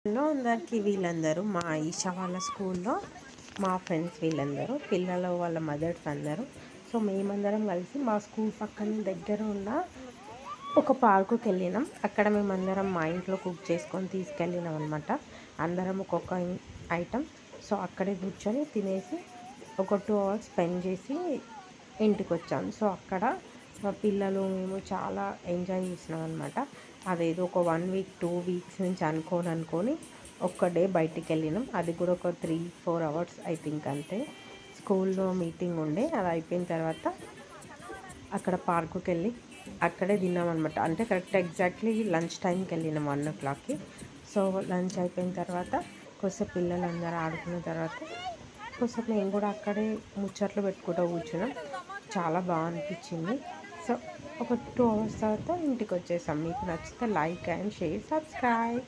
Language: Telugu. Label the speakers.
Speaker 1: లో అందరికీ వీళ్ళందరూ మా ఈషా వాళ్ళ స్కూల్లో మా ఫ్రెండ్స్ వీళ్ళందరూ పిల్లలు వాళ్ళ మదర్స్ అందరూ. సో మేమందరం కలిసి మా స్కూల్ పక్కన దగ్గర ఉన్న ఒక పార్కుకి వెళ్ళినాం. అక్కడ మేమందరం మా ఇంట్లో కుక్ చేసుకొని తీసుకెళ్ళినాం అనమాట. అందరం ఒక్కొక్క ఐటమ్. సో అక్కడే కూర్చొని తినేసి ఒక 2 hours స్పెండ్ చేసి ఇంటికి వచ్చాం. సో అక్కడ మా పిల్లలు మేము చాలా ఎంజాయ్ చేసినాం అనమాట. అదేదో ఒక 1 week 2 weeks నుంచి అనుకొని ఒక్క డే బయటికి వెళ్ళినాం. అది కూడా ఒక 3-4 hours ఐ థింక్ అంతే. స్కూల్లో మీటింగ్ ఉండే, అది అయిపోయిన తర్వాత అక్కడ పార్కుకి వెళ్ళి అక్కడే తిన్నాం అనమాట. అంటే కరెక్ట్ ఎగ్జాక్ట్లీ లంచ్ టైంకి వెళ్ళినాం 1 o'clockకి. సో లంచ్ అయిపోయిన తర్వాత కొద్దిసేపు పిల్లలందరూ ఆడుకున్న తర్వాత కొద్దిసేపు మేము కూడా అక్కడే ముచ్చట్లు పెట్టుకుంటూ కూర్చున్నాం. చాలా బాగా అనిపించింది. సో ఒక 2 hours తర్వాత ఇంటికి వచ్చేసాం. మీకు నచ్చితే లైక్ అండ్ షేర్, సబ్స్క్రైబ్.